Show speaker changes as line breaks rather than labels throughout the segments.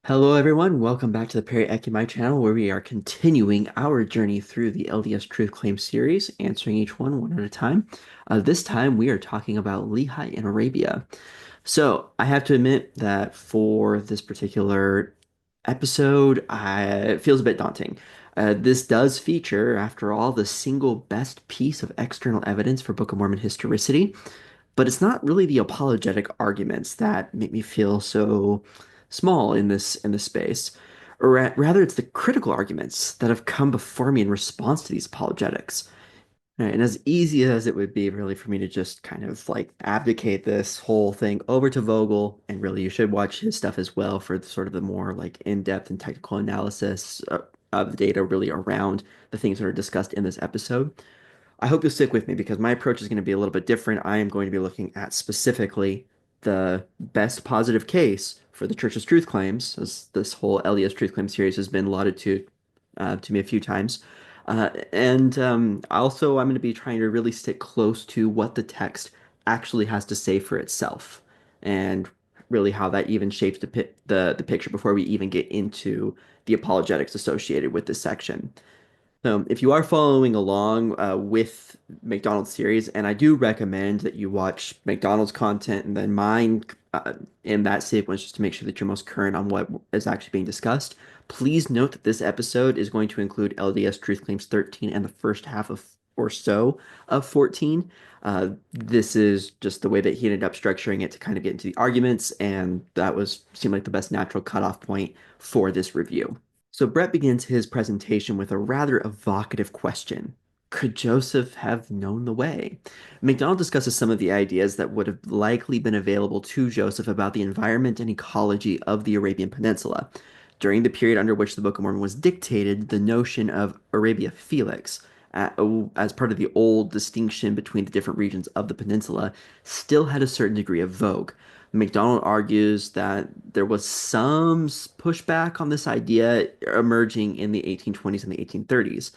Hello, everyone. Welcome back to the Perry Ekimai channel, where we are continuing our journey through the LDS Truth Claim series, answering each one at a time. This time, we are talking about Lehi in Arabia. So, I have to admit that for this particular episode, it feels a bit daunting. This does feature, after all, the single best piece of external evidence for Book of Mormon historicity, but it's not really the apologetic arguments that make me feel so small in this space. Rather, it's the critical arguments that have come before me in response to these apologetics. Right, and as easy as it would be really for me to just kind of like abdicate this whole thing over to Vogel, and really you should watch his stuff as well for sort of the more like in-depth and technical analysis of the data really around the things that are discussed in this episode. I hope you'll stick with me because my approach is going to be a little bit different. I am going to be looking at specifically the best positive case for the Church's truth claims, as this whole LDS truth claim series has been lauded to me a few times. And also, I'm going to be trying to really stick close to what the text actually has to say for itself, and really how that even shapes the picture before we even get into the apologetics associated with this section. If you are following along with McDonald's series, and I do recommend that you watch McDonald's content and then mine in that sequence just to make sure that you're most current on what is actually being discussed, please note that this episode is going to include LDS Truth Claims 13 and the first half of or so of 14. This is just the way that he ended up structuring it to kind of get into the arguments, and that was seemed like the best natural cutoff point for this review. So Brett begins his presentation with a rather evocative question. Could Joseph have known the way? MacDonald discusses some of the ideas that would have likely been available to Joseph about the environment and ecology of the Arabian Peninsula. During the period under which the Book of Mormon was dictated, the notion of Arabia Felix, as part of the old distinction between the different regions of the peninsula, still had a certain degree of vogue. McDonald argues that there was some pushback on this idea emerging in the 1820s and the 1830s.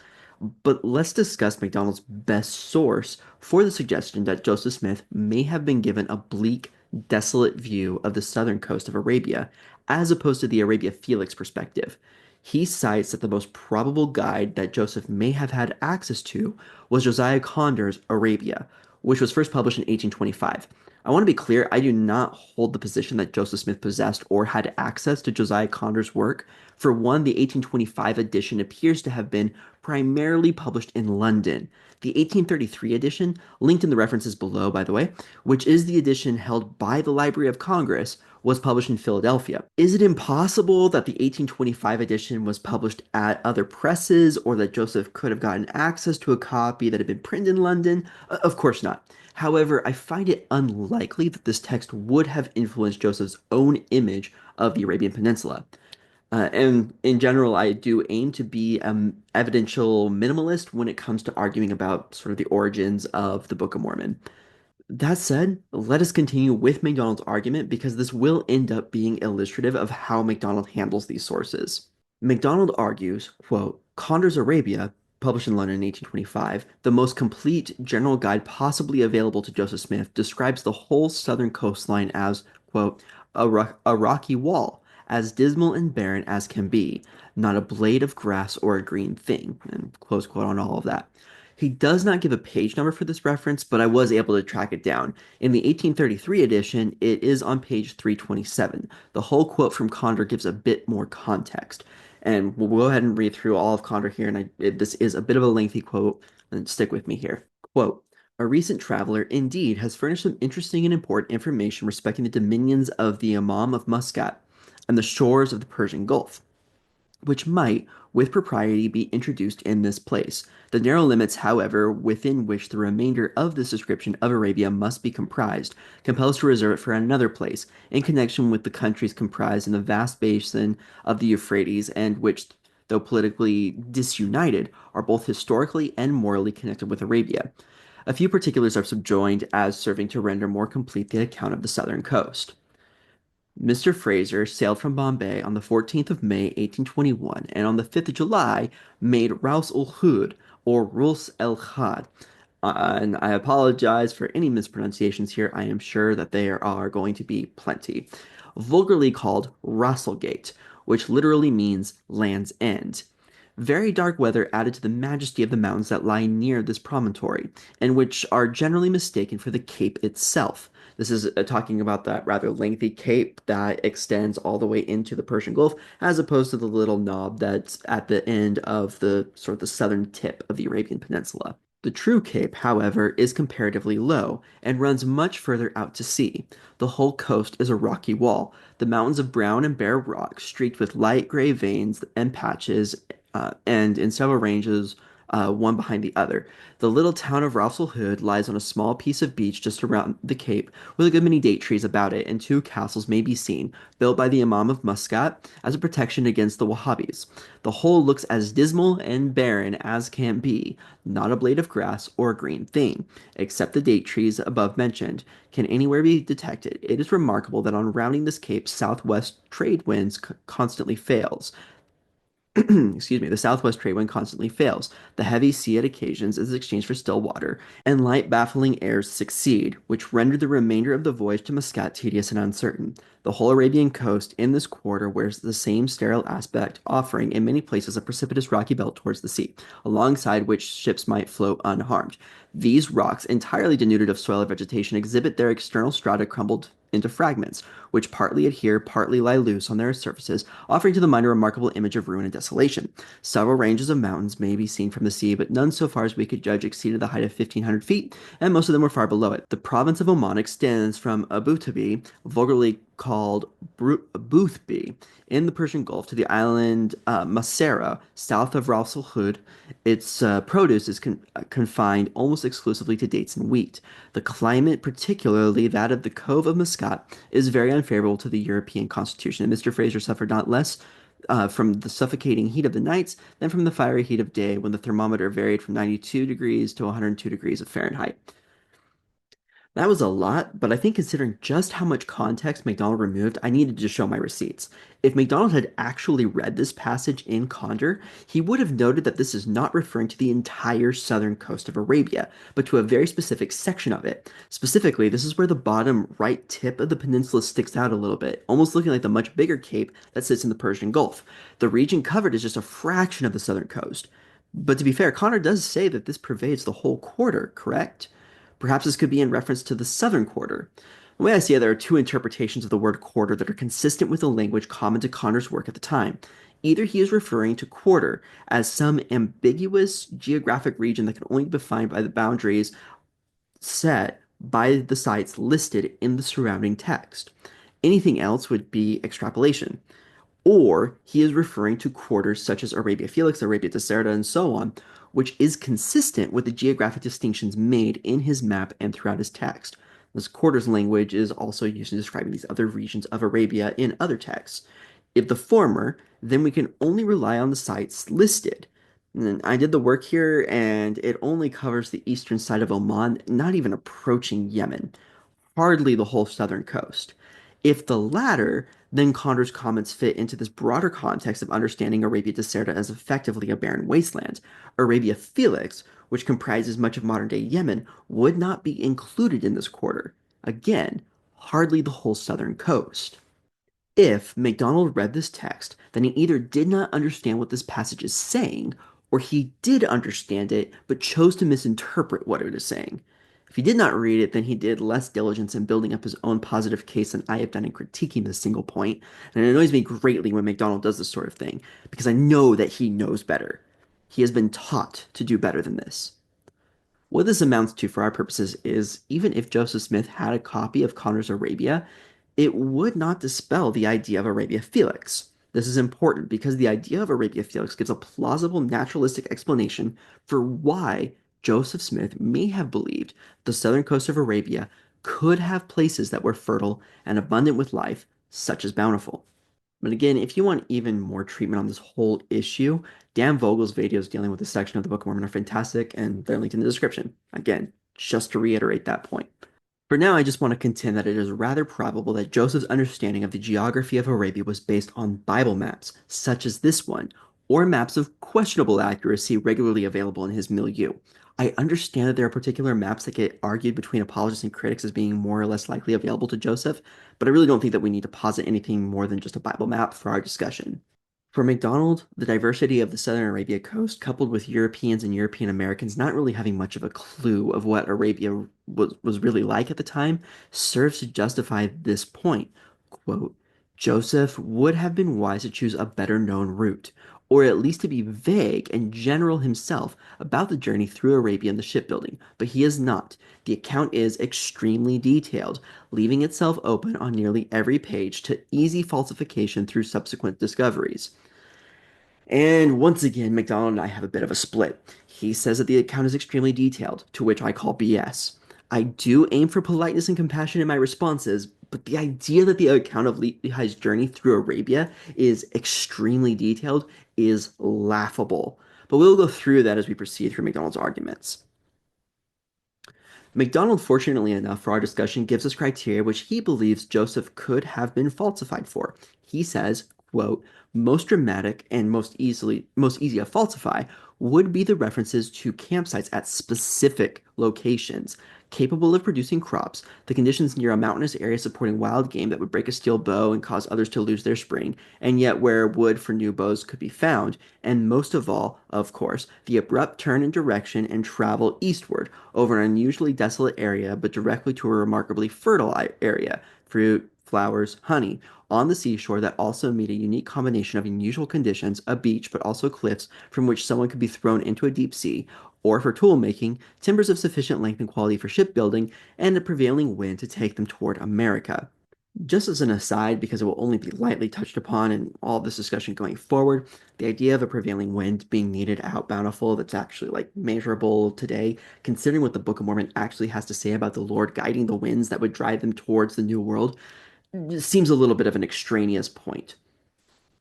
But let's discuss McDonald's best source for the suggestion that Joseph Smith may have been given a bleak, desolate view of the southern coast of Arabia, as opposed to the Arabia Felix perspective. He cites that the most probable guide that Joseph may have had access to was Josiah Condor's Arabia, which was first published in 1825. I want to be clear, I do not hold the position that Joseph Smith possessed or had access to Josiah Condor's work. For one, the 1825 edition appears to have been primarily published in London. The 1833 edition, linked in the references below, by the way, which is the edition held by the Library of Congress, was published in Philadelphia. Is it impossible that the 1825 edition was published at other presses, or that Joseph could have gotten access to a copy that had been printed in London? Of course not. However, I find it unlikely that this text would have influenced Joseph's own image of the Arabian Peninsula. And in general, I do aim to be an evidential minimalist when it comes to arguing about sort of the origins of the Book of Mormon. That said, let us continue with MacDonald's argument because this will end up being illustrative of how MacDonald handles these sources. MacDonald argues, quote, Condor's Arabia, published in London in 1825, the most complete general guide possibly available to Joseph Smith, describes the whole southern coastline as, quote, a rocky wall, as dismal and barren as can be, not a blade of grass or a green thing, and close quote on all of that. He does not give a page number for this reference, but I was able to track it down. In the 1833 edition, it is on page 327. The whole quote from Condor gives a bit more context. And we'll go ahead and read through all of Condor here, and this is a bit of a lengthy quote, and stick with me here. Quote, a recent traveler indeed has furnished some interesting and important information respecting the dominions of the Imam of Muscat and the shores of the Persian Gulf, which might, with propriety, be introduced in this place. The narrow limits, however, within which the remainder of this description of Arabia must be comprised, compels to reserve it for another place, in connection with the countries comprised in the vast basin of the Euphrates, and which, though politically disunited, are both historically and morally connected with Arabia. A few particulars are subjoined as serving to render more complete the account of the southern coast. Mr. Fraser sailed from Bombay on the 14th of May, 1821, and on the 5th of July made Raus ul Hud, or Rus el Khad. And I apologize for any mispronunciations here. I am sure that there are going to be plenty. Vulgarly called Rasselgate, which literally means land's end. Very dark weather added to the majesty of the mountains that lie near this promontory, and which are generally mistaken for the cape itself. This is talking about that rather lengthy cape that extends all the way into the Persian Gulf, as opposed to the little knob that's at the end of the sort of the southern tip of the Arabian Peninsula. The true cape, however, is comparatively low and runs much further out to sea. The whole coast is a rocky wall, the mountains of brown and bare rock streaked with light gray veins and patches, and in several ranges, one behind the other. The little town of Ras Al Hood lies on a small piece of beach just around the cape, with a good many date trees about it, and two castles may be seen, built by the Imam of Muscat as a protection against the Wahhabis. The whole looks as dismal and barren as can be, not a blade of grass or a green thing, except the date trees above mentioned, can anywhere be detected. It is remarkable that on rounding this cape, southwest trade winds constantly fails. Excuse me, the southwest trade wind constantly fails. The heavy sea at occasions is exchanged for still water, and light, baffling airs succeed, which render the remainder of the voyage to Muscat tedious and uncertain. The whole Arabian coast in this quarter wears the same sterile aspect, offering in many places a precipitous rocky belt towards the sea, alongside which ships might float unharmed. These rocks, entirely denuded of soil or vegetation, exhibit their external strata crumbled into fragments, which partly adhere, partly lie loose on their surfaces, offering to the mind a remarkable image of ruin and desolation. Several ranges of mountains may be seen from the sea, but none so far as we could judge exceeded the height of 1,500 feet, and most of them were far below it. The province of Oman extends from Abu Dhabi, vulgarly called Boothby, in the Persian Gulf to the island Masera, south of Ras Al Hood. Its produce is confined almost exclusively to dates and wheat. The climate, particularly that of the Cove of Muscat, is very unfavorable to the European constitution, and Mr. Fraser suffered not less from the suffocating heat of the nights than from the fiery heat of day when the thermometer varied from 92 degrees to 102 degrees of Fahrenheit. That was a lot, but I think considering just how much context McDonald removed, I needed to show my receipts. If McDonald had actually read this passage in Condor, he would have noted that this is not referring to the entire southern coast of Arabia, but to a very specific section of it. Specifically, this is where the bottom right tip of the peninsula sticks out a little bit, almost looking like the much bigger cape that sits in the Persian Gulf. The region covered is just a fraction of the southern coast. But to be fair, Connor does say that this pervades the whole quarter, correct? Perhaps this could be in reference to the southern quarter. The way I see it, there are two interpretations of the word quarter that are consistent with the language common to Connor's work at the time. Either he is referring to quarter as some ambiguous geographic region that can only be defined by the boundaries set by the sites listed in the surrounding text. Anything else would be extrapolation. Or he is referring to quarters such as Arabia Felix, Arabia Deserta, and so on, which is consistent with the geographic distinctions made in his map and throughout his text. This quarters language is also used in describing these other regions of Arabia in other texts. If the former, then we can only rely on the sites listed. And I did the work here, and it only covers the eastern side of Oman, not even approaching Yemen, hardly the whole southern coast. If the latter, then Condor's comments fit into this broader context of understanding Arabia Deserta as effectively a barren wasteland. Arabia Felix, which comprises much of modern-day Yemen, would not be included in this quarter. Again, hardly the whole southern coast. If MacDonald read this text, then he either did not understand what this passage is saying, or he did understand it but chose to misinterpret what it is saying. If he did not read it, then he did less diligence in building up his own positive case than I have done in critiquing this single point, and it annoys me greatly when MacDonald does this sort of thing, because I know that he knows better. He has been taught to do better than this. What this amounts to for our purposes is even if Joseph Smith had a copy of Connor's Arabia, it would not dispel the idea of Arabia Felix. This is important because the idea of Arabia Felix gives a plausible naturalistic explanation for why Joseph Smith may have believed the southern coast of Arabia could have places that were fertile and abundant with life, such as Bountiful. But again, if you want even more treatment on this whole issue, Dan Vogel's videos dealing with this section of the Book of Mormon are fantastic, and they're linked in the description. Again, just to reiterate that point. For now, I just want to contend that it is rather probable that Joseph's understanding of the geography of Arabia was based on Bible maps, such as this one, or maps of questionable accuracy regularly available in his milieu. I understand that there are particular maps that get argued between apologists and critics as being more or less likely available to Joseph, but I really don't think that we need to posit anything more than just a Bible map for our discussion. For McDonald, the diversity of the Southern Arabia coast, coupled with Europeans and European Americans not really having much of a clue of what Arabia was really like at the time, serves to justify this point. Quote, Joseph would have been wise to choose a better known route, or at least to be vague and general himself about the journey through Arabia and the shipbuilding, but he is not. The account is extremely detailed, leaving itself open on nearly every page to easy falsification through subsequent discoveries. And once again, McDonald and I have a bit of a split. He says that the account is extremely detailed, to which I call BS. I do aim for politeness and compassion in my responses, but the idea that the account of Lehi's journey through Arabia is extremely detailed is laughable. But we'll go through that as we proceed through McDonald's arguments. McDonald, fortunately enough for our discussion, gives us criteria which he believes Joseph could have been falsified for. He says, quote, most dramatic and most easy to falsify would be the references to campsites at specific locations capable of producing crops, the conditions near a mountainous area supporting wild game that would break a steel bow and cause others to lose their spring, and yet where wood for new bows could be found, and most of all, of course, the abrupt turn in direction and travel eastward over an unusually desolate area, but directly to a remarkably fertile area, fruit, flowers, honey, on the seashore that also meet a unique combination of unusual conditions, a beach, but also cliffs from which someone could be thrown into a deep sea, or for tool making, timbers of sufficient length and quality for shipbuilding, and a prevailing wind to take them toward America. Just as an aside, because it will only be lightly touched upon in all of this discussion going forward, the idea of a prevailing wind being needed out Bountiful that's actually like measurable today, considering what the Book of Mormon actually has to say about the Lord guiding the winds that would drive them towards the New World, seems a little bit of an extraneous point.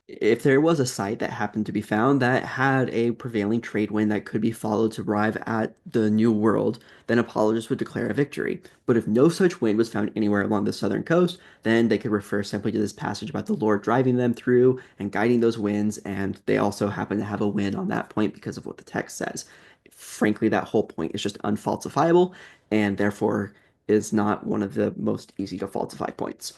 If there was a site that happened to be found that had a prevailing trade wind that could be followed to arrive at the New World, then apologists would declare a victory. But if no such wind was found anywhere along the southern coast, then they could refer simply to this passage about the Lord driving them through and guiding those winds, and they also happen to have a win on that point because of what the text says. Frankly, that whole point is just unfalsifiable, and therefore is not one of the most easy to falsify points.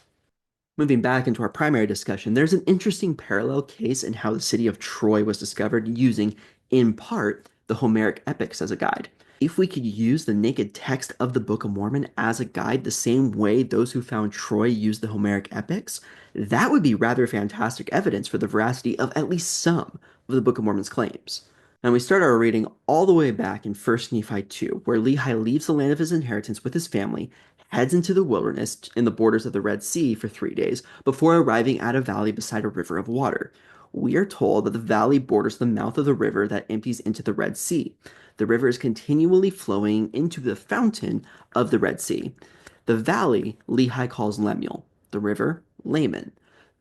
Moving back into our primary discussion, there's an interesting parallel case in how the city of Troy was discovered using, in part, the Homeric epics as a guide. If we could use the naked text of the Book of Mormon as a guide the same way those who found Troy used the Homeric epics, that would be rather fantastic evidence for the veracity of at least some of the Book of Mormon's claims. And we start our reading all the way back in 1st Nephi 2, where Lehi leaves the land of his inheritance with his family, heads into the wilderness in the borders of the Red Sea for 3 days before arriving at a valley beside a river of water. We are told that the valley borders the mouth of the river that empties into the Red Sea. The river is continually flowing into the fountain of the Red Sea. The valley Lehi calls Lemuel, the river Laman.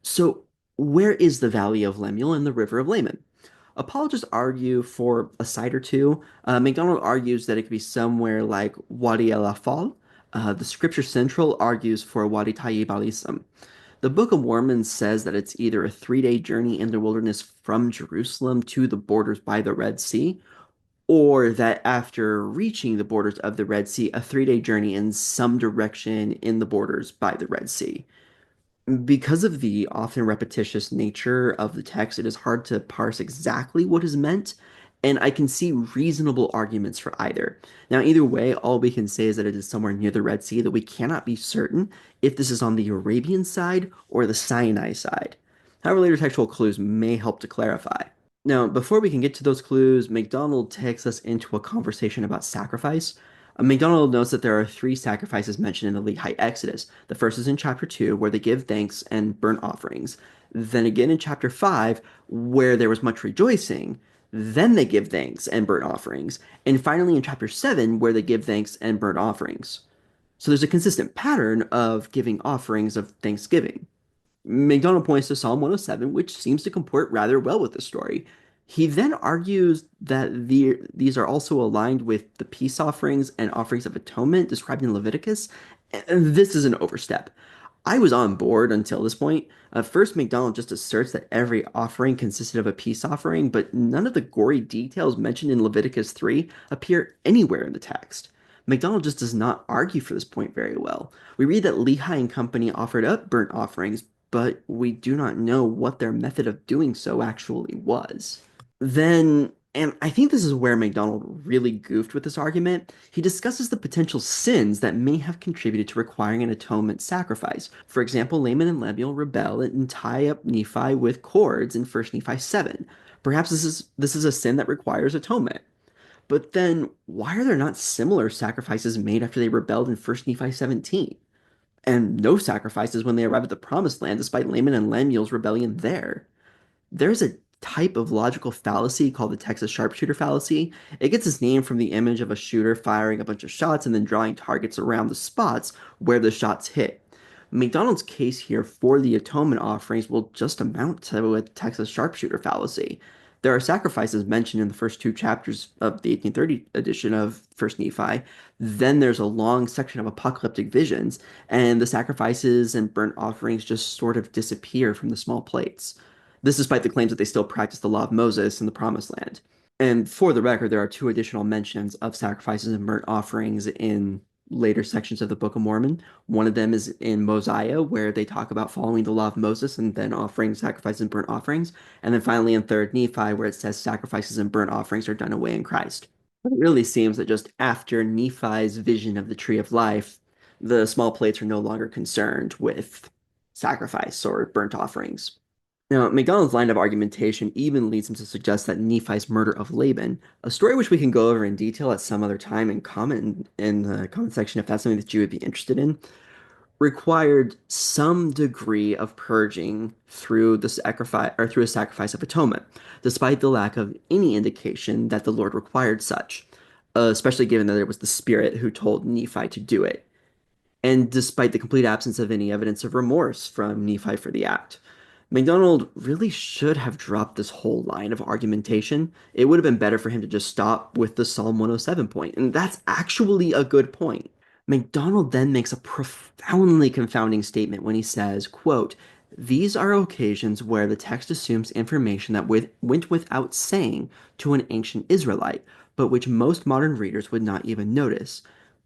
So, where is the valley of Lemuel and the river of Laman? Apologists argue for a site or two. McDonald argues that it could be somewhere like Wadi El Afal. The Scripture Central argues for Wadi Tayyib al-Isam. The Book of Mormon says that it's either a 3 day journey in the wilderness from Jerusalem to the borders by the Red Sea, or that after reaching the borders of the Red Sea, a 3 day journey in some direction in the borders by the Red Sea. Because of the often repetitious nature of the text, it is hard to parse exactly what is meant, and I can see reasonable arguments for either. Now, either way, all we can say is that it is somewhere near the Red Sea, that we cannot be certain if this is on the Arabian side or the Sinai side. However, later textual clues may help to clarify. Now, before we can get to those clues, McDonald takes us into a conversation about sacrifice. McDonald notes that there are 3 sacrifices mentioned in the Lehite Exodus. The first is in chapter 2, where they give thanks and burnt offerings. Then again in chapter 5, where there was much rejoicing. Then they give thanks and burnt offerings. And finally in chapter 7, where they give thanks and burnt offerings. So there's a consistent pattern of giving offerings of thanksgiving. McDonald points to Psalm 107, which seems to comport rather well with the story. He then argues that these are also aligned with the peace offerings and offerings of atonement described in Leviticus, and this is an overstep. I was on board until this point. First, McDonald just asserts that every offering consisted of a peace offering, but none of the gory details mentioned in Leviticus 3 appear anywhere in the text. McDonald just does not argue for this point very well. We read that Lehi and company offered up burnt offerings, but we do not know what their method of doing so actually was. Then, and I think this is where MacDonald really goofed with this argument, he discusses the potential sins that may have contributed to requiring an atonement sacrifice. For example, Laman and Lemuel rebel and tie up Nephi with cords in First Nephi 7. Perhaps this is a sin that requires atonement. But then, why are there not similar sacrifices made after they rebelled in First Nephi 17? And no sacrifices when they arrive at the Promised Land, despite Laman and Lemuel's rebellion there. There's a type of logical fallacy called the Texas sharpshooter fallacy. It gets its name from the image of a shooter firing a bunch of shots and then drawing targets around the spots where the shots hit. McDonald's case here for the atonement offerings will just amount to a Texas sharpshooter fallacy. There are sacrifices mentioned in the first two chapters of the 1830 edition of First Nephi. Then there's a long section of apocalyptic visions, and the sacrifices and burnt offerings just sort of disappear from the small plates. This despite the claims that they still practice the law of Moses in the Promised Land. And for the record, there are two additional mentions of sacrifices and burnt offerings in later sections of the Book of Mormon. One of them is in Mosiah, where they talk about following the law of Moses and then offering sacrifices and burnt offerings. And then finally in 3rd Nephi, where it says sacrifices and burnt offerings are done away in Christ. It really seems that just after Nephi's vision of the tree of life, the small plates are no longer concerned with sacrifice or burnt offerings. Now, MacDonald's line of argumentation even leads him to suggest that Nephi's murder of Laban, a story which we can go over in detail at some other time and comment in the comment section if that's something that you would be interested in, required some degree of purging through the sacrifice or through a sacrifice of atonement, despite the lack of any indication that the Lord required such, especially given that it was the Spirit who told Nephi to do it, and despite the complete absence of any evidence of remorse from Nephi for the act. MacDonald really should have dropped this whole line of argumentation. It would have been better for him to just stop with the Psalm 107 point, and that's actually a good point. MacDonald then makes a profoundly confounding statement when he says, quote, "These are occasions where the text assumes information that went without saying to an ancient Israelite, but which most modern readers would not even notice."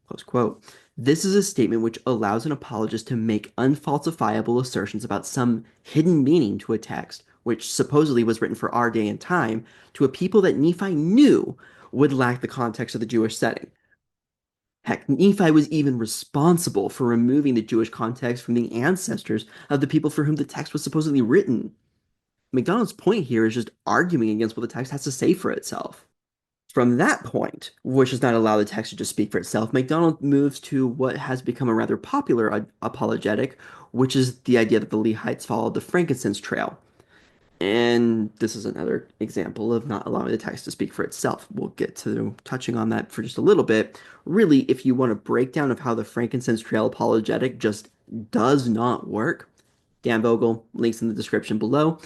Close quote. This is a statement which allows an apologist to make unfalsifiable assertions about some hidden meaning to a text, which supposedly was written for our day and time, to a people that Nephi knew would lack the context of the Jewish setting. Heck, Nephi was even responsible for removing the Jewish context from the ancestors of the people for whom the text was supposedly written. MacDonald's point here is just arguing against what the text has to say for itself. From that point, which does not allow the text to just speak for itself, MacDonald moves to what has become a rather popular apologetic, which is the idea that the Lehites followed the frankincense trail. And this is another example of not allowing the text to speak for itself. We'll get to touching on that for just a little bit. Really, if you want a breakdown of how the frankincense trail apologetic just does not work, Dan Vogel, links in the description below.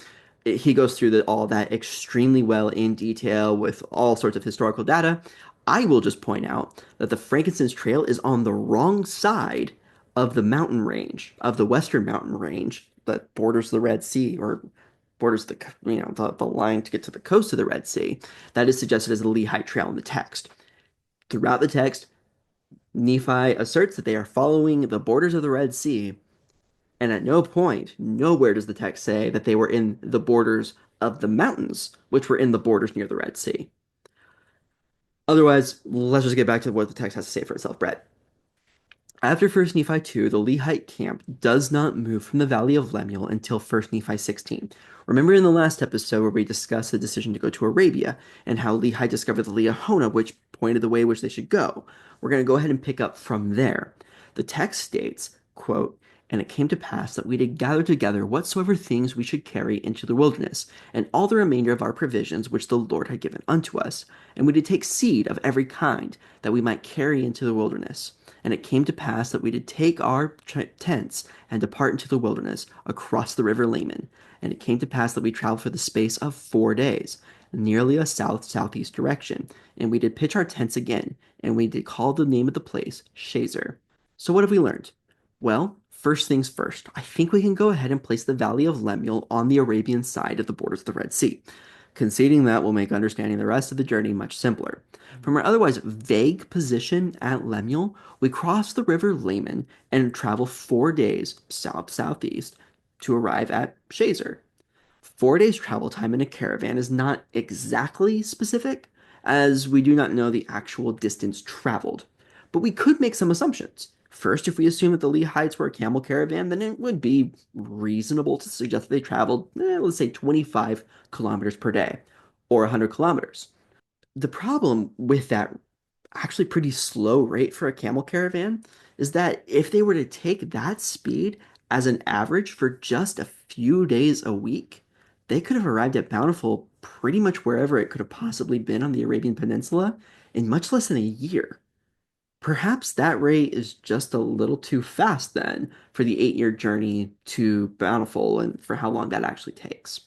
He goes through all that extremely well in detail with all sorts of historical data. I will just point out that the frankincense trail is on the wrong side of the mountain range, of the western mountain range that borders the Red Sea or borders the line to get to the coast of the Red Sea. That is suggested as the Lehite trail in the text. Throughout the text, Nephi asserts that they are following the borders of the Red Sea, and at no point, nowhere does the text say that they were in the borders of the mountains, which were in the borders near the Red Sea. Otherwise, let's just get back to what the text has to say for itself, Brett. After 1st Nephi 2, the Lehite camp does not move from the Valley of Lemuel until 1st Nephi 16. Remember in the last episode where we discussed the decision to go to Arabia and how Lehi discovered the Liahona, which pointed the way which they should go. We're going to go ahead and pick up from there. The text states, quote, "And it came to pass that we did gather together whatsoever things we should carry into the wilderness, and all the remainder of our provisions which the Lord had given unto us. And we did take seed of every kind, that we might carry into the wilderness. And it came to pass that we did take our tents and depart into the wilderness across the river Leman. And it came to pass that we traveled for the space of 4 days, nearly a south-southeast direction. And we did pitch our tents again, and we did call the name of the place Shazer." So what have we learned? Well, First things first, I think we can go ahead and place the Valley of Lemuel on the Arabian side of the borders of the Red Sea. Conceding that will make understanding the rest of the journey much simpler. From our otherwise vague position at Lemuel, we cross the river Leman and travel 4 days south-southeast to arrive at Shazer. 4 days travel time in a caravan is not exactly specific, as we do not know the actual distance traveled. But we could make some assumptions. First, if we assume that the Lehites were a camel caravan, then it would be reasonable to suggest that they traveled, let's say, 25 kilometers per day, or 100 kilometers. The problem with that actually pretty slow rate for a camel caravan is that if they were to take that speed as an average for just a few days a week, they could have arrived at Bountiful pretty much wherever it could have possibly been on the Arabian Peninsula in much less than a year. Perhaps that rate is just a little too fast then for the 8-year journey to Bountiful and for how long that actually takes.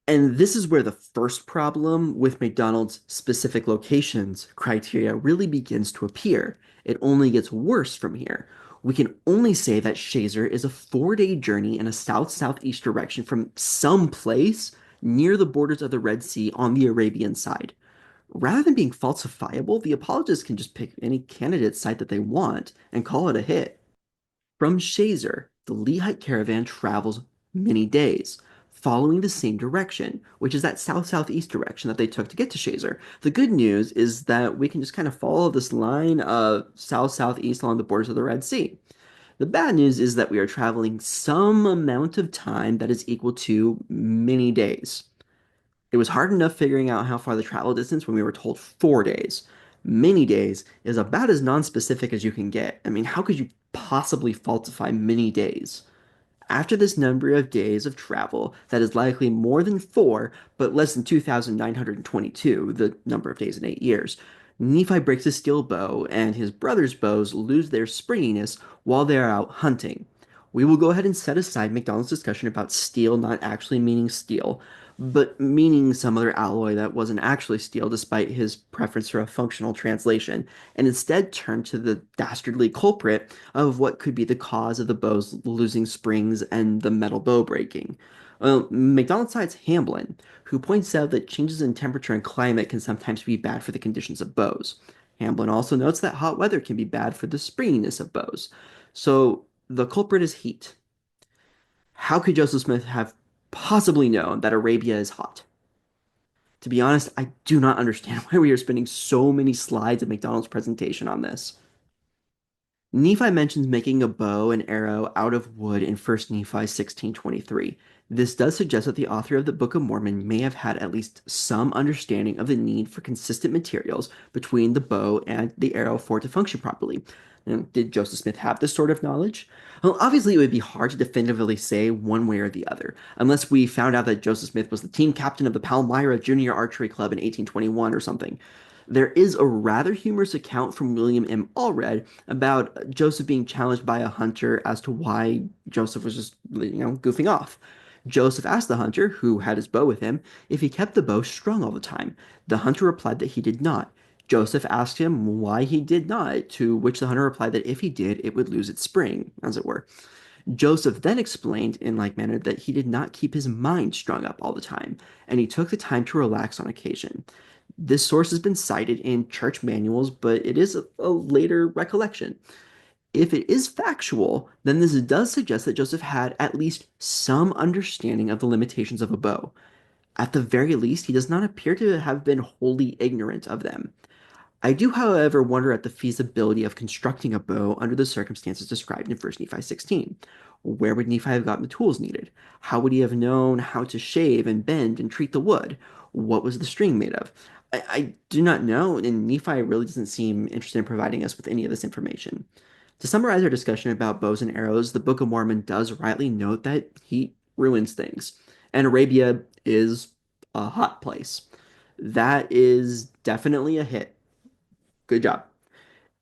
And this is where the first problem with McDonald's specific locations criteria really begins to appear. It only gets worse from here. We can only say that Shazer is a 4-day journey in a south-southeast direction from some place near the borders of the Red Sea on the Arabian side. Rather than being falsifiable, the apologists can just pick any candidate site that they want and call it a hit. From Shazer, the Lehite caravan travels many days, following the same direction, which is that south-southeast direction that they took to get to Shazer. The good news is that we can just kind of follow this line of south-southeast along the borders of the Red Sea. The bad news is that we are traveling some amount of time that is equal to many days. It was hard enough figuring out how far the travel distance when we were told 4 days. Many days is about as non-specific as you can get. I mean, how could you possibly falsify many days? After this number of days of travel, that is likely more than four, but less than 2,922, the number of days in 8 years, Nephi breaks his steel bow, and his brother's bows lose their springiness while they are out hunting. We will go ahead and set aside McDonald's discussion about steel not actually meaning steel, but meaning some other alloy that wasn't actually steel despite his preference for a functional translation, and instead turn to the dastardly culprit of what could be the cause of the bows losing springs and the metal bow breaking. Well, McDonald cites Hamblin, who points out that changes in temperature and climate can sometimes be bad for the conditions of bows. Hamblin also notes that hot weather can be bad for the springiness of bows. So the culprit is heat. How could Joseph Smith have possibly known that Arabia is hot? To be honest, I do not understand why we are spending so many slides of McDonald's presentation on this. Nephi mentions making a bow and arrow out of wood in 1st Nephi 16:23. This does suggest that the author of the Book of Mormon may have had at least some understanding of the need for consistent materials between the bow and the arrow for it to function properly. Now, did Joseph Smith have this sort of knowledge? Well, obviously, it would be hard to definitively say one way or the other, unless we found out that Joseph Smith was the team captain of the Palmyra Junior Archery Club in 1821 or something. There is a rather humorous account from William M. Allred about Joseph being challenged by a hunter as to why Joseph was just, goofing off. Joseph asked the hunter, who had his bow with him, if he kept the bow strung all the time. The hunter replied that he did not. Joseph asked him why he did not, to which the hunter replied that if he did, it would lose its spring, as it were. Joseph then explained in like manner that he did not keep his mind strung up all the time, and he took the time to relax on occasion. This source has been cited in church manuals, but it is a later recollection. If it is factual, then this does suggest that Joseph had at least some understanding of the limitations of a bow. At the very least, he does not appear to have been wholly ignorant of them. I do, however, wonder at the feasibility of constructing a bow under the circumstances described in 1st Nephi 16. Where would Nephi have gotten the tools needed? How would he have known how to shave and bend and treat the wood? What was the string made of? I do not know, and Nephi really doesn't seem interested in providing us with any of this information. To summarize our discussion about bows and arrows, the Book of Mormon does rightly note that heat ruins things, and Arabia is a hot place. That is definitely a hit. Good job.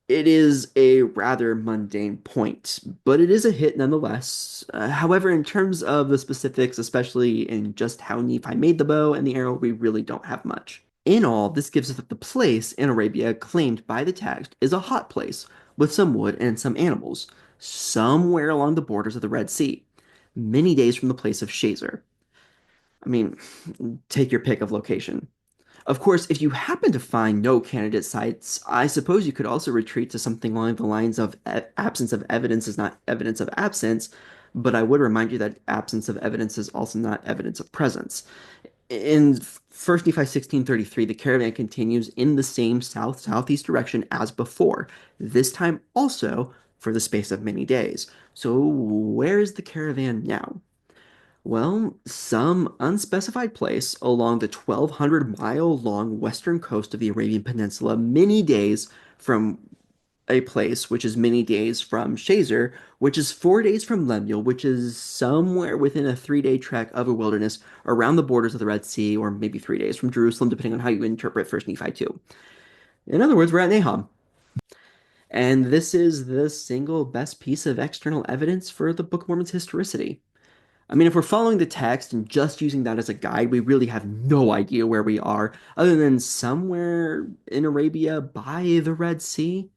It is a rather mundane point, but it is a hit nonetheless. However, in terms of the specifics, especially in just how Nephi made the bow and the arrow, we really don't have much. In all, this gives us that the place in Arabia claimed by the text is a hot place with some wood and some animals. somewhere along the borders of the Red Sea, many days from the place of Shazer. I mean, take your pick of location. Of course, if you happen to find no candidate sites, I suppose you could also retreat to something along the lines of absence of evidence is not evidence of absence, but I would remind you that absence of evidence is also not evidence of presence. In 1st Nephi 1633, the caravan continues in the same south-southeast direction as before, this time also for the space of many days. So where is the caravan now? Well, some unspecified place along the 1,200-mile-long western coast of the Arabian Peninsula, many days from a place which is many days from Shazer, which is 4 days from Lemuel, which is somewhere within a 3-day trek of a wilderness around the borders of the Red Sea, or maybe 3 days from Jerusalem, depending on how you interpret First Nephi 2. In other words, we're at Nahum. And this is the single best piece of external evidence for the Book of Mormon's historicity. I mean, if we're following the text and just using that as a guide, we really have no idea where we are, other than somewhere in Arabia by the Red Sea.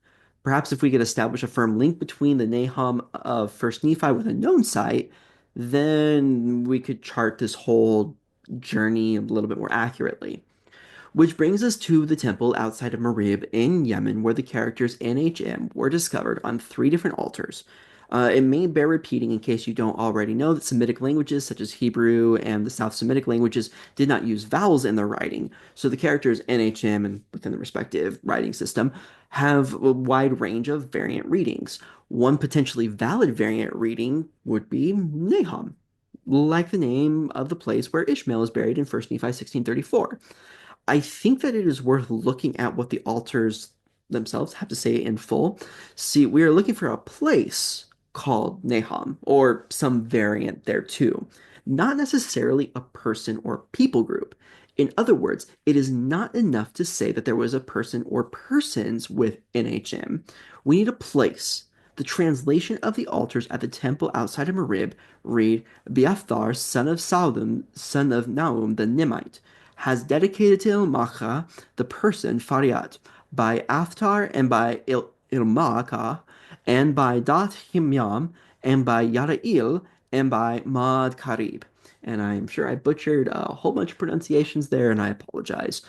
Perhaps if we could establish a firm link between the Nahum of First Nephi with a known site, then we could chart this whole journey a little bit more accurately. Which brings us to the temple outside of Marib in Yemen, where the characters NHM were discovered on 3 different altars. It may bear repeating in case you don't already know that Semitic languages such as Hebrew and the South Semitic languages did not use vowels in their writing, so the characters NHM and within the respective writing system have a wide range of variant readings. One potentially valid variant reading would be Nahum, like the name of the place where Ishmael is buried in 1st Nephi 1634. I think that it is worth looking at what the altars themselves have to say in full. See, we are looking for a place called Nahum, or some variant there too, not necessarily a person or people group. In other words, it is not enough to say that there was a person or persons with NHM. We need a place. The translation of the altars at the temple outside of Marib read, Biafthar, son of Salum, son of Naum the Nimite, has dedicated to Ilmacha the person Fariat by Aftar and by Ilmacha and by Dat Himyam and by Yarail and by Mad Karib. And I'm sure I butchered a whole bunch of pronunciations there, and I apologize.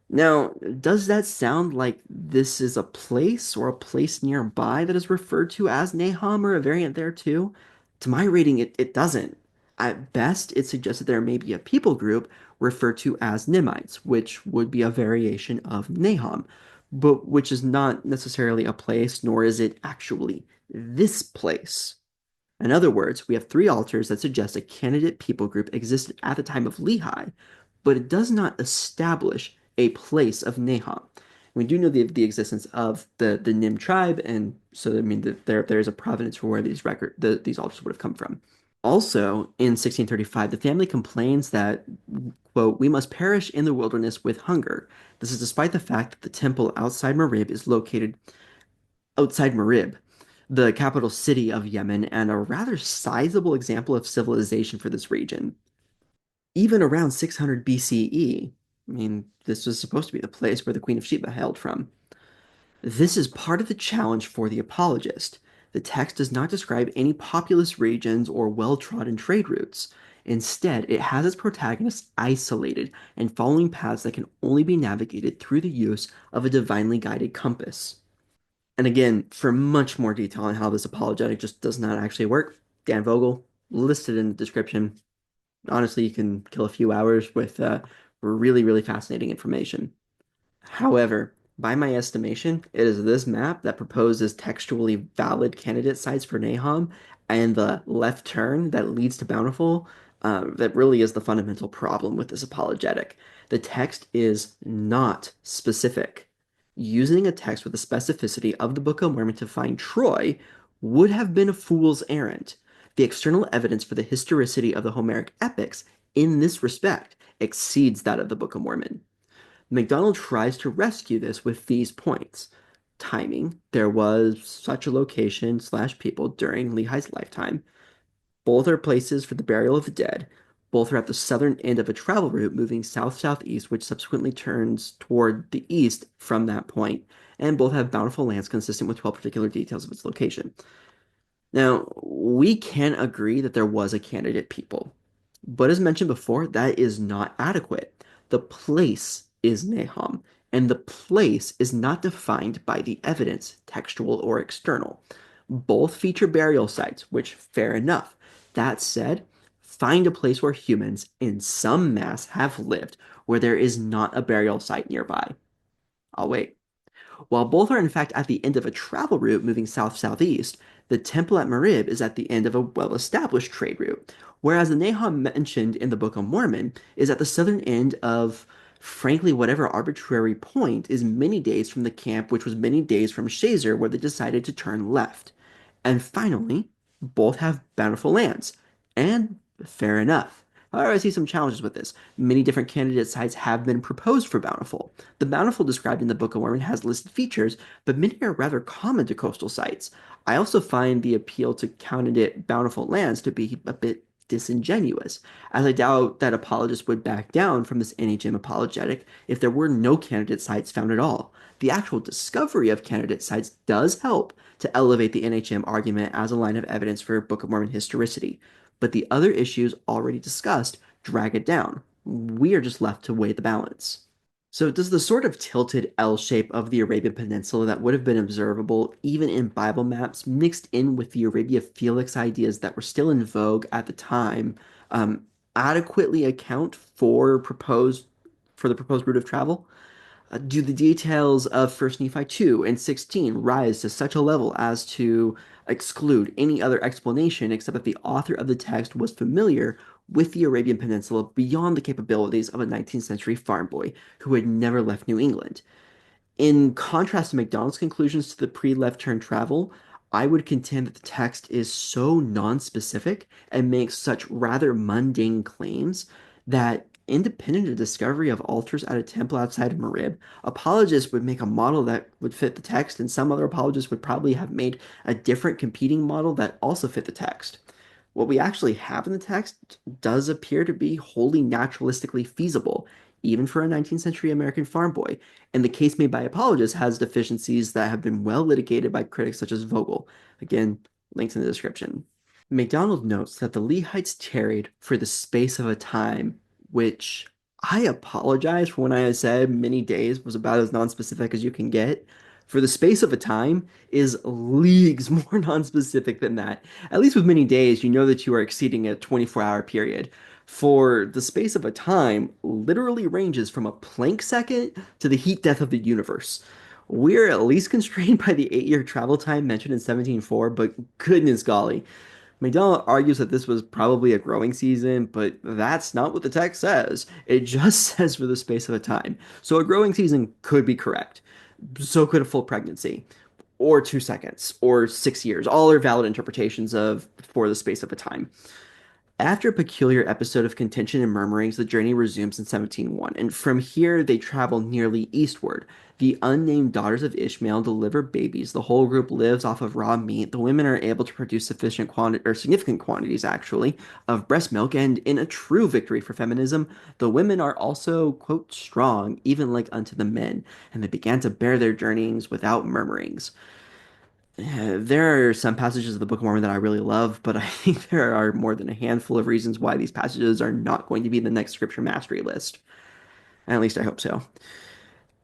Now, does that sound like this is a place or a place nearby that is referred to as Nahum or a variant there too? To my reading, it doesn't. At best, it suggests that there may be a people group referred to as Nimites, which would be a variation of Nahum, but which is not necessarily a place, nor is it actually this place. In other words, we have 3 altars that suggest a candidate people group existed at the time of Lehi, but it does not establish a place of Nahum. We do know the existence of the Nim tribe, and so I mean that there is a provenance for where these altars would have come from. Also, in 1635, the family complains that, quote, we must perish in the wilderness with hunger. This is despite the fact that the temple outside Marib is located outside Marib, the capital city of Yemen, and a rather sizable example of civilization for this region. Even around 600 BCE, I mean, this was supposed to be the place where the Queen of Sheba hailed from. This is part of the challenge for the apologist. The text does not describe any populous regions or well-trodden trade routes. Instead, it has its protagonists isolated and following paths that can only be navigated through the use of a divinely guided compass. And again, for much more detail on how this apologetic just does not actually work, Dan Vogel, listed in the description. Honestly, you can kill a few hours with really, really fascinating information. However, by my estimation, it is this map that proposes textually valid candidate sites for Nahum and the left turn that leads to Bountiful that really is the fundamental problem with this apologetic. The text is not specific. Using a text with the specificity of the Book of Mormon to find Troy would have been a fool's errand. The external evidence for the historicity of the Homeric epics in this respect exceeds that of the Book of Mormon. McDonald tries to rescue this with these points. Timing, there was such a location slash people during Lehi's lifetime. Both are places for the burial of the dead. Both are at the southern end of a travel route moving south-southeast, which subsequently turns toward the east from that point, and both have bountiful lands consistent with 12 particular details of its location. Now, we can agree that there was a candidate people, but as mentioned before, that is not adequate. The place is Nahum, and the place is not defined by the evidence, textual or external. Both feature burial sites, which fair enough. That said, find a place where humans in some mass have lived where there is not a burial site nearby. I'll wait. While both are in fact at the end of a travel route moving south-southeast, the temple at Marib is at the end of a well-established trade route, whereas the Nahum mentioned in the Book of Mormon is at the southern end of, frankly, whatever arbitrary point is many days from the camp, which was many days from Shazer, where they decided to turn left. And finally, both have bountiful lands. And fair enough. However, I see some challenges with this. Many different candidate sites have been proposed for bountiful. The bountiful described in the Book of Mormon has listed features, but many are rather common to coastal sites. I also find the appeal to candidate bountiful lands to be a bit disingenuous, as I doubt that apologists would back down from this NHM apologetic if there were no candidate sites found at all. The actual discovery of candidate sites does help to elevate the NHM argument as a line of evidence for Book of Mormon historicity, but the other issues already discussed drag it down. We are just left to weigh the balance. So does the sort of tilted L shape of the Arabian Peninsula that would have been observable even in Bible maps mixed in with the Arabia Felix ideas that were still in vogue at the time um, adequately account for the proposed route of travel? Do the details of First Nephi 2 and 16 rise to such a level as to exclude any other explanation except that the author of the text was familiar with the Arabian Peninsula beyond the capabilities of a 19th century farm boy who had never left New England? In contrast to McDonald's conclusions to the pre-left turn travel, I would contend that the text is so non-specific and makes such rather mundane claims that, independent of discovery of altars at a temple outside of Marib, apologists would make a model that would fit the text, and some other apologists would probably have made a different competing model that also fit the text. What we actually have in the text does appear to be wholly naturalistically feasible, even for a 19th century American farm boy, and the case made by apologists has deficiencies that have been well litigated by critics such as Vogel. Again, links in the description. McDonald notes that the Lehites tarried for the space of a time, which I apologize for when I said many days was about as nonspecific as you can get. For the space of a time is leagues more nonspecific than that. At least with many days, you know that you are exceeding a 24-hour period. For the space of a time literally ranges from a Planck second to the heat death of the universe. We're at least constrained by the 8-year travel time mentioned in 1704, but goodness golly. McDonald argues that this was probably a growing season, but that's not what the text says. It just says for the space of a time. So a growing season could be correct. So could a full pregnancy, or 2 seconds, or 6 years. All are valid interpretations of for the space of a time. After a peculiar episode of contention and murmurings, the journey resumes in 1701, and from here they travel nearly eastward. The unnamed daughters of Ishmael deliver babies. The whole group lives off of raw meat. The women are able to produce sufficient quantity, or significant quantities actually, of breast milk, and in a true victory for feminism, the women are also, quote, strong, even like unto the men, and they began to bear their journeyings without murmurings. There are some passages of the Book of Mormon that I really love, but I think there are more than a handful of reasons why these passages are not going to be in the next scripture mastery list. At least I hope so.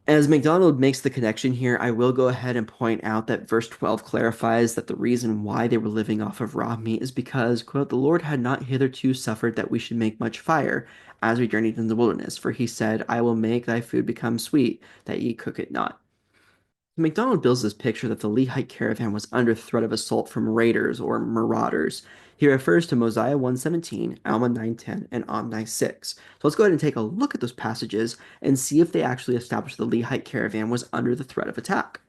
As McDonald makes the connection here, I will go ahead and point out that verse 12 clarifies that the reason why they were living off of raw meat is because, quote, the Lord had not hitherto suffered that we should make much fire as we journeyed in the wilderness, for he said, I will make thy food become sweet, that ye cook it not. McDonald builds this picture that the Lehite caravan was under threat of assault from raiders or marauders. He refers to Mosiah 1:17, Alma 9:10, and Om 9:6. So let's go ahead and take a look at those passages and see if they actually establish the Lehite caravan was under the threat of attack.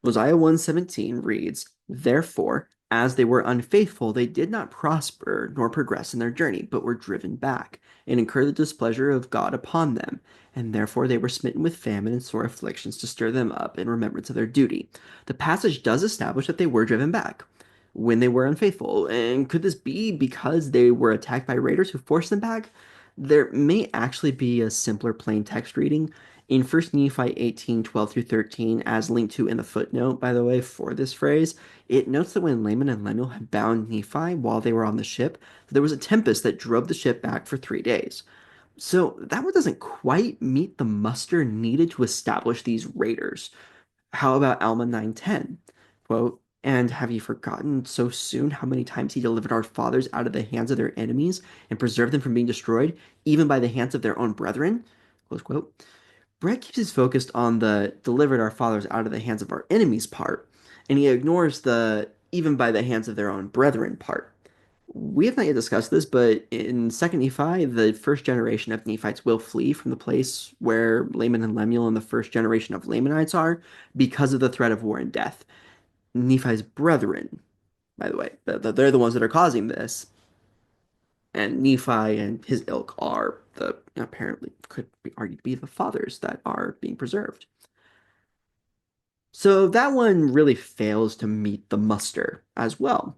Mosiah 1:17 reads, Therefore, as they were unfaithful, they did not prosper nor progress in their journey, but were driven back, and incurred the displeasure of God upon them. And therefore they were smitten with famine and sore afflictions to stir them up in remembrance of their duty. The passage does establish that they were driven back when they were unfaithful. And could this be because they were attacked by raiders who forced them back? There may actually be a simpler plain text reading. In First Nephi 18:12 through 13, as linked to in the footnote, by the way, for this phrase, it notes that when Laman and Lemuel had bound Nephi while they were on the ship, there was a tempest that drove the ship back for 3 days. So that one doesn't quite meet the muster needed to establish these raiders. How about Alma 9:10? Quote, "And have ye forgotten so soon how many times he delivered our fathers out of the hands of their enemies and preserved them from being destroyed, even by the hands of their own brethren?" Close quote. Brett keeps his focus on the delivered our fathers out of the hands of our enemies part, and he ignores the even by the hands of their own brethren part. We have not yet discussed this, but in Second Nephi, the first generation of Nephites will flee from the place where Laman and Lemuel and the first generation of Lamanites are because of the threat of war and death. Nephi's brethren, by the way, they're the ones that are causing this, and Nephi and his ilk are the apparently could be argued to be the fathers that are being preserved. So that one really fails to meet the muster as well.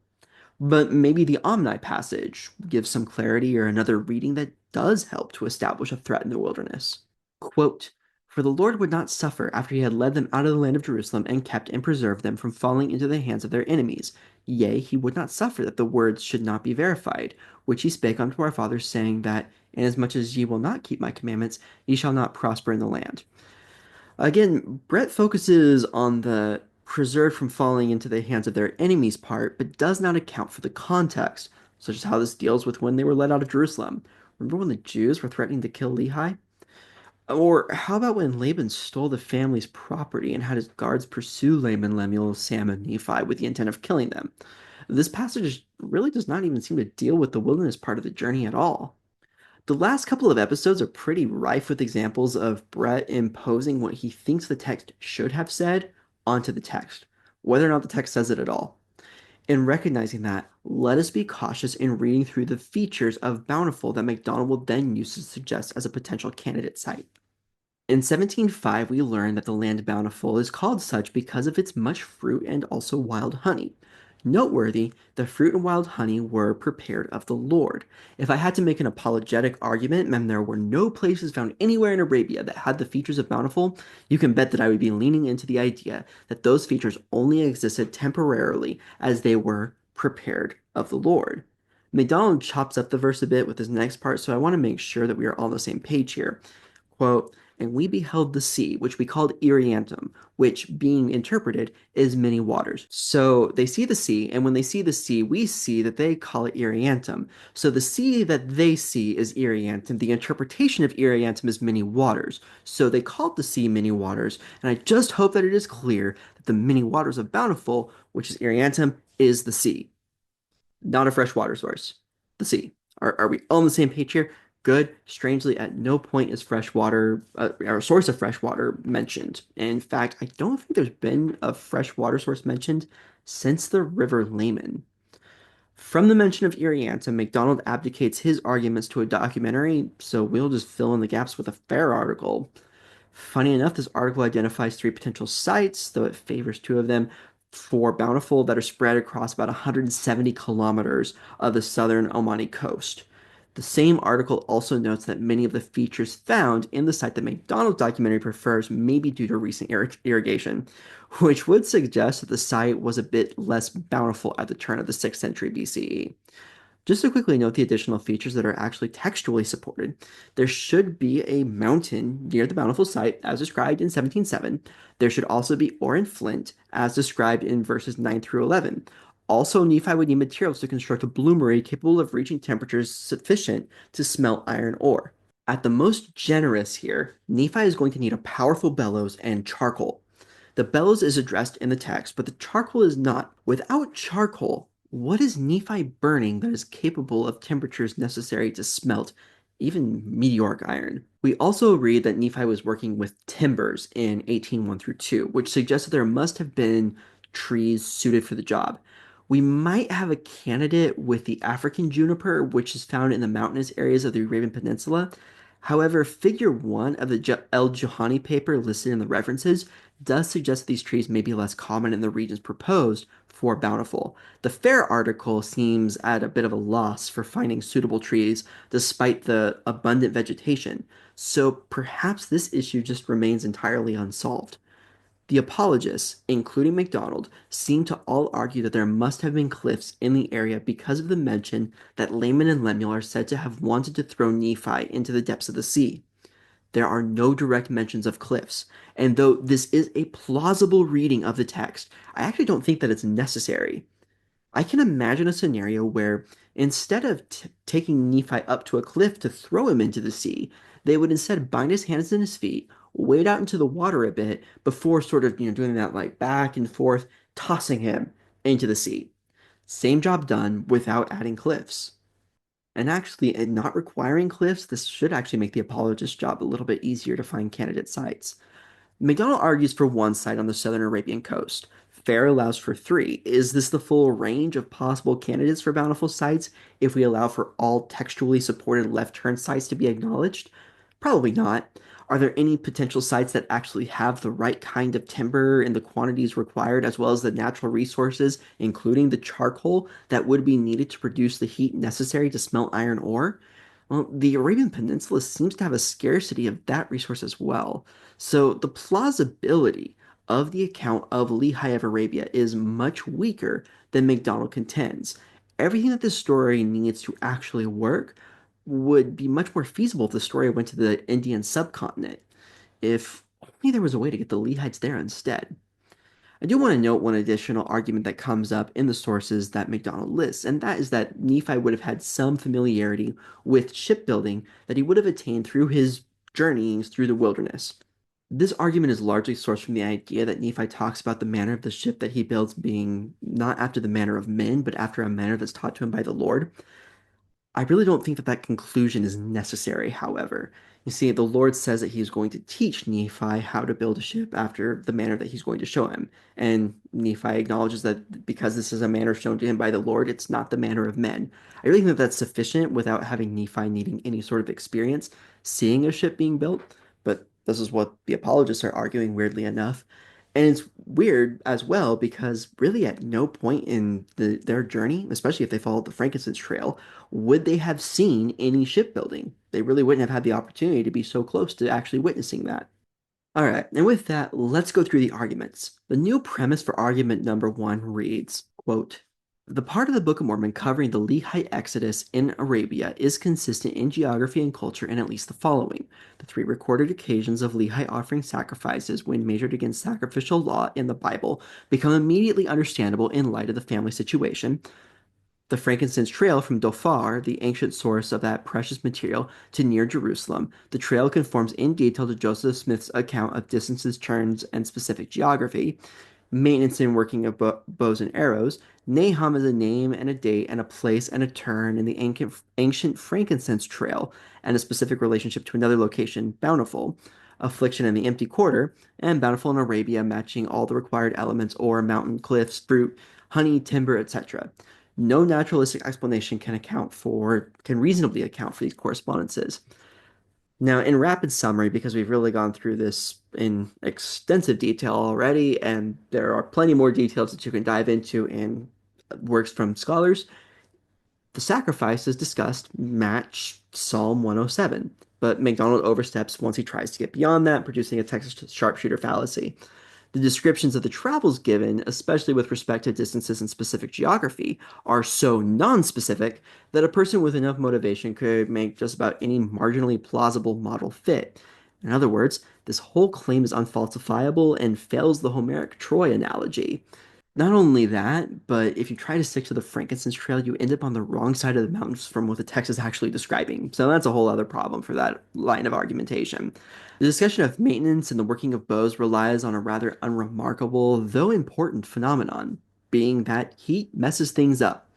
But maybe the Omni passage gives some clarity or another reading that does help to establish a threat in the wilderness. Quote, "For the Lord would not suffer after he had led them out of the land of Jerusalem and kept and preserved them from falling into the hands of their enemies. Yea, he would not suffer that the words should not be verified, which he spake unto our fathers, saying that, inasmuch as ye will not keep my commandments, ye shall not prosper in the land." Again, Brett focuses on the preserved from falling into the hands of their enemies part, but does not account for the context, such as how this deals with when they were led out of Jerusalem. Remember when the Jews were threatening to kill Lehi? Or how about when Laban stole the family's property and had his guards pursue Laman, Lemuel, Sam, and Nephi with the intent of killing them? This passage really does not even seem to deal with the wilderness part of the journey at all. The last couple of episodes are pretty rife with examples of Brett imposing what he thinks the text should have said onto the text, whether or not the text says it at all. In recognizing that, let us be cautious in reading through the features of Bountiful that McDonald will then use to suggest as a potential candidate site. In 1705, we learn that the land Bountiful is called such because of its much fruit and also wild honey. Noteworthy, the fruit and wild honey were prepared of the Lord. If I had to make an apologetic argument, and there were no places found anywhere in Arabia that had the features of Bountiful, you can bet that I would be leaning into the idea that those features only existed temporarily as they were prepared of the Lord. McDonald chops up the verse a bit with his next part, so I want to make sure that we are all on the same page here. Quote, "And we beheld the sea, which we called Iriantum, which, being interpreted, is many waters." So they see the sea, and when they see the sea, we see that they call it Iriantum. So the sea that they see is Iriantum. The interpretation of Iriantum is many waters. So they called the sea many waters, and I just hope that it is clear that the many waters of Bountiful, which is Iriantum, is the sea, not a freshwater source. The sea. Are we all on the same page here? Good. Strangely, at no point is freshwater or a source of fresh water mentioned. In fact, I don't think there's been a fresh water source mentioned since the River Leman. From the mention of Irianta, MacDonald abdicates his arguments to a documentary, so we'll just fill in the gaps with a fair article. Funny enough, this article identifies three potential sites, though it favors two of them for Bountiful that are spread across about 170 kilometers of the southern Omani coast. The same article also notes that many of the features found in the site that McDonald's documentary prefers may be due to recent irrigation, which would suggest that the site was a bit less bountiful at the turn of the 6th century BCE. Just to quickly note the additional features that are actually textually supported, there should be a mountain near the Bountiful site, as described in 17:7. There should also be ore and flint, as described in verses 9 through 11. Also, Nephi would need materials to construct a bloomery capable of reaching temperatures sufficient to smelt iron ore. At the most generous here, Nephi is going to need a powerful bellows and charcoal. The bellows is addressed in the text, but the charcoal is not. Without charcoal, what is Nephi burning that is capable of temperatures necessary to smelt even meteoric iron? We also read that Nephi was working with timbers in 18:1 through 2, which suggests that there must have been trees suited for the job. We might have a candidate with the African juniper, which is found in the mountainous areas of the Arabian Peninsula. However, figure 1 of the El Juhani paper listed in the references does suggest that these trees may be less common in the regions proposed for bountiful. The Fair article seems at a bit of a loss for finding suitable trees despite the abundant vegetation, so perhaps this issue just remains entirely unsolved. The apologists, including MacDonald, seem to all argue that there must have been cliffs in the area because of the mention that Laman and Lemuel are said to have wanted to throw Nephi into the depths of the sea. There are no direct mentions of cliffs, and though this is a plausible reading of the text, I actually don't think that it's necessary. I can imagine a scenario where instead of taking Nephi up to a cliff to throw him into the sea, they would instead bind his hands and his feet, wade out into the water a bit before sort of, doing that like back and forth, tossing him into the sea. Same job done without adding cliffs. And actually, and not requiring cliffs, this should actually make the apologist's job a little bit easier to find candidate sites. McDonald argues for one site on the southern Arabian coast. Fair allows for three. Is this the full range of possible candidates for bountiful sites if we allow for all textually supported left turn sites to be acknowledged? Probably not. Are there any potential sites that actually have the right kind of timber in the quantities required, as well as the natural resources, including the charcoal that would be needed to produce the heat necessary to smelt iron ore? Well, the Arabian Peninsula seems to have a scarcity of that resource as well. So the plausibility of the account of Lehi of Arabia is much weaker than MacDonald contends. Everything that this story needs to actually work would be much more feasible if the story went to the Indian subcontinent. If only there was a way to get the Lehites there instead. I do want to note one additional argument that comes up in the sources that MacDonald lists, and that is that Nephi would have had some familiarity with shipbuilding that he would have attained through his journeyings through the wilderness. This argument is largely sourced from the idea that Nephi talks about the manner of the ship that he builds being not after the manner of men, but after a manner that's taught to him by the Lord. I really don't think that that conclusion is necessary, however. You see, the Lord says that he is going to teach Nephi how to build a ship after the manner that he's going to show him. And Nephi acknowledges that because this is a manner shown to him by the Lord, it's not the manner of men. I really think that that's sufficient without having Nephi needing any sort of experience seeing a ship being built. But this is what the apologists are arguing, weirdly enough. And it's weird as well because really at no point in their journey, especially if they followed the frankincense trail, would they have seen any shipbuilding? They really wouldn't have had the opportunity to be so close to actually witnessing that. All right, and with that, let's go through the arguments. The new premise for argument number one reads, quote, the part of the Book of Mormon covering the Lehite Exodus in Arabia is consistent in geography and culture in at least the following. The three recorded occasions of Lehite offering sacrifices when measured against sacrificial law in the Bible become immediately understandable in light of the family situation. The frankincense trail from Dhofar, the ancient source of that precious material, to near Jerusalem. The trail conforms in detail to Joseph Smith's account of distances, turns, and specific geography. Maintenance and working of bows and arrows. Nahum is a name and a date and a place and a turn in the ancient frankincense trail and a specific relationship to another location, Bountiful. Affliction in the empty quarter, and Bountiful in Arabia, matching all the required elements ore, mountain, cliffs, fruit, honey, timber, etc. No naturalistic explanation can reasonably account for these correspondences. Now, in rapid summary, because we've really gone through this in extensive detail already, and there are plenty more details that you can dive into in works from scholars, the sacrifices discussed match Psalm 107, but MacDonald oversteps once he tries to get beyond that, producing a Texas sharpshooter fallacy. The descriptions of the travels given, especially with respect to distances and specific geography, are so non-specific that a person with enough motivation could make just about any marginally plausible model fit. In other words, this whole claim is unfalsifiable and fails the Homeric Troy analogy. Not only that, but if you try to stick to the frankincense trail, you end up on the wrong side of the mountains from what the text is actually describing. So that's a whole other problem for that line of argumentation. The discussion of maintenance and the working of bows relies on a rather unremarkable, though important phenomenon, being that heat messes things up.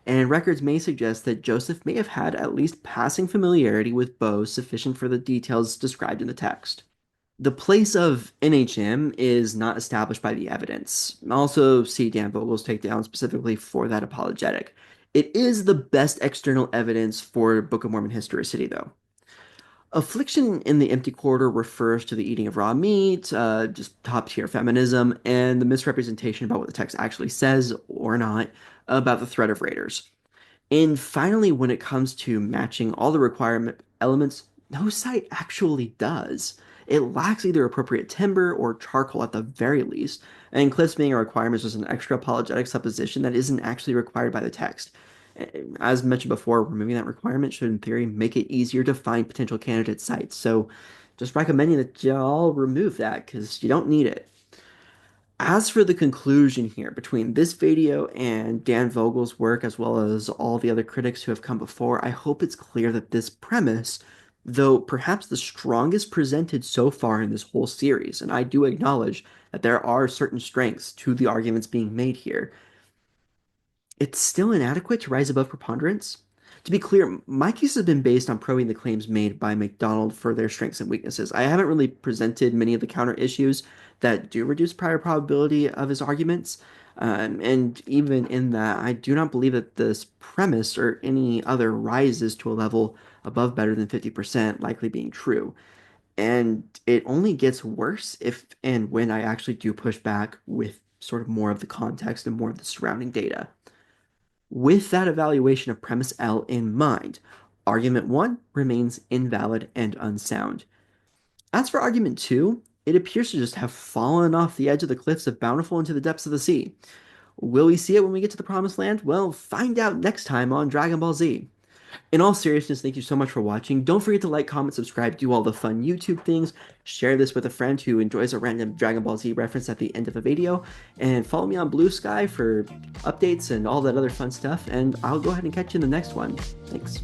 And records may suggest that Joseph may have had at least passing familiarity with bows sufficient for the details described in the text. The place of NHM is not established by the evidence. Also, see Dan Vogel's takedown specifically for that apologetic. It is the best external evidence for Book of Mormon historicity, though. Affliction in the empty quarter refers to the eating of raw meat, just top tier feminism, and the misrepresentation about what the text actually says or not about the threat of raiders. And finally, when it comes to matching all the requirement elements, no site actually does. It lacks either appropriate timber or charcoal at the very least, and cliffs being a requirement is just an extra apologetic supposition that isn't actually required by the text. As mentioned before, removing that requirement should, in theory, make it easier to find potential candidate sites. So, just recommending that y'all remove that because you don't need it. As for the conclusion here, between this video and Dan Vogel's work, as well as all the other critics who have come before, I hope it's clear that this premise, though perhaps the strongest presented so far in this whole series, and I do acknowledge that there are certain strengths to the arguments being made here, it's still inadequate to rise above preponderance. To be clear, my case has been based on probing the claims made by McDonald for their strengths and weaknesses. I haven't really presented many of the counter issues that do reduce prior probability of his arguments. And even in that, I do not believe that this premise or any other rises to a level above better than 50%, likely being true. And it only gets worse if and when I actually do push back with sort of more of the context and more of the surrounding data. With that evaluation of premise L in mind, argument 1 remains invalid and unsound. As for argument 2, it appears to just have fallen off the edge of the cliffs of Bountiful into the depths of the sea. Will we see it when we get to the Promised Land? Well, find out next time on Dragon Ball Z. In all seriousness, thank you so much for watching. Don't forget to like, comment, subscribe, do all the fun YouTube things. Share this with a friend who enjoys a random Dragon Ball Z reference at the end of a video. And follow me on Blue Sky for updates and all that other fun stuff. And I'll go ahead and catch you in the next one. Thanks.